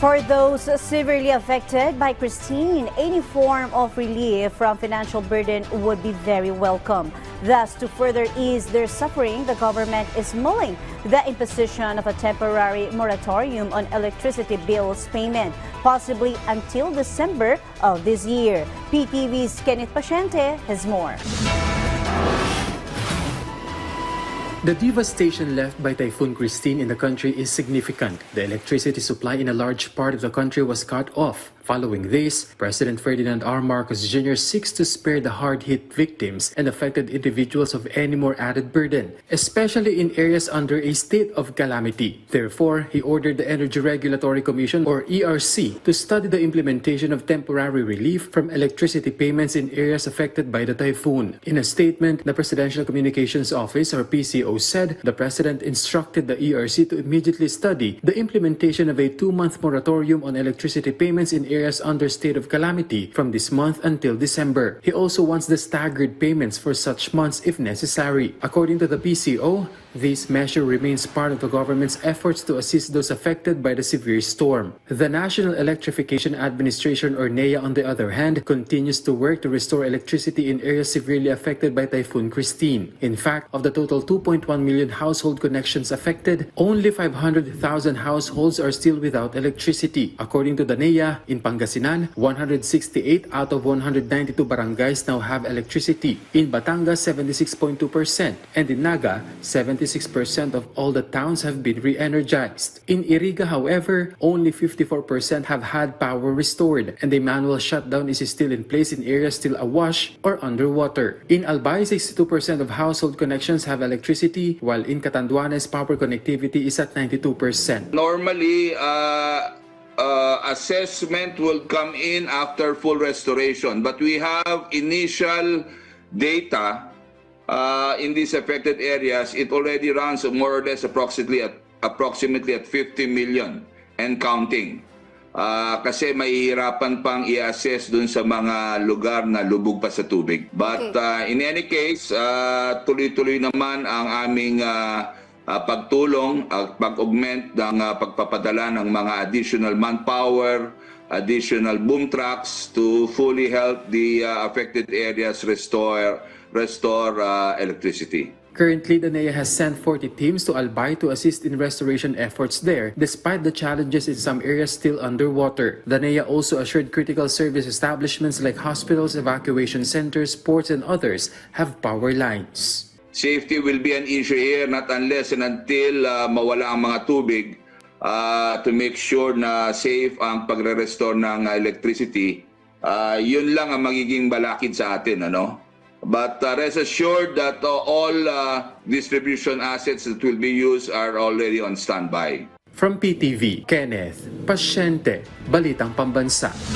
For those severely affected by Kristine, any form of relief from financial burden would be very welcome. Thus, to further ease their suffering, the government is mulling the imposition of a temporary moratorium on electricity bills payment, possibly until December of this year. PTV's Kenneth Pasyente has more. The devastation left by Typhoon Kristine in the country is significant. The electricity supply in a large part of the country was cut off. Following this, President Ferdinand R. Marcos Jr. seeks to spare the hard-hit victims and affected individuals of any more added burden, especially in areas under a state of calamity. Therefore, he ordered the Energy Regulatory Commission, or ERC, to study the implementation of temporary relief from electricity payments in areas affected by the typhoon. In a statement, the Presidential Communications Office, or PCO, said the President instructed the ERC to immediately study the implementation of a 2-month moratorium on electricity payments in areas under state of calamity from this month until December. He also wants the staggered payments for such months if necessary. According to the PCO, this measure remains part of the government's efforts to assist those affected by the severe storm. The National Electrification Administration, or NEA, on the other hand, continues to work to restore electricity in areas severely affected by Typhoon Kristine. In fact, of the total 2.1 million household connections affected, only 500,000 households are still without electricity. According to the NEA, in Pangasinan, 168 out of 192 barangays now have electricity. In Batangas, 76.2%, and in Naga, 76% of all the towns have been re-energized. In Iriga, however, only 54% have had power restored, and a manual shutdown is still in place in areas still awash or underwater. In Albay, 62% of household connections have electricity, while in Catanduanes, power connectivity is at 92%. Normally, assessment will come in after full restoration, but we have initial data in these affected areas. It already runs more or less approximately at 50 million and counting. Kasi mahihirapan pang i-assess dun sa mga lugar na lubog pa sa tubig. But in any case, tuloy-tuloy naman ang aming pagtulong at pag-augment ng pagpapadala ng mga additional manpower, additional boom trucks to fully help the affected areas restore electricity. Currently, the NEA has sent 40 teams to Albay to assist in restoration efforts there, despite the challenges in some areas still underwater. The NEA also assured critical service establishments like hospitals, evacuation centers, ports, and others have power lines. Safety will be an issue here not unless and until mawala ang mga tubig to make sure na safe ang pagre-restore ng electricity. Yun lang ang magiging balakid sa atin, ano? But rest assured that all distribution assets that will be used are already on standby. From PTV, Kenneth Pasyente, Balitang Pambansa.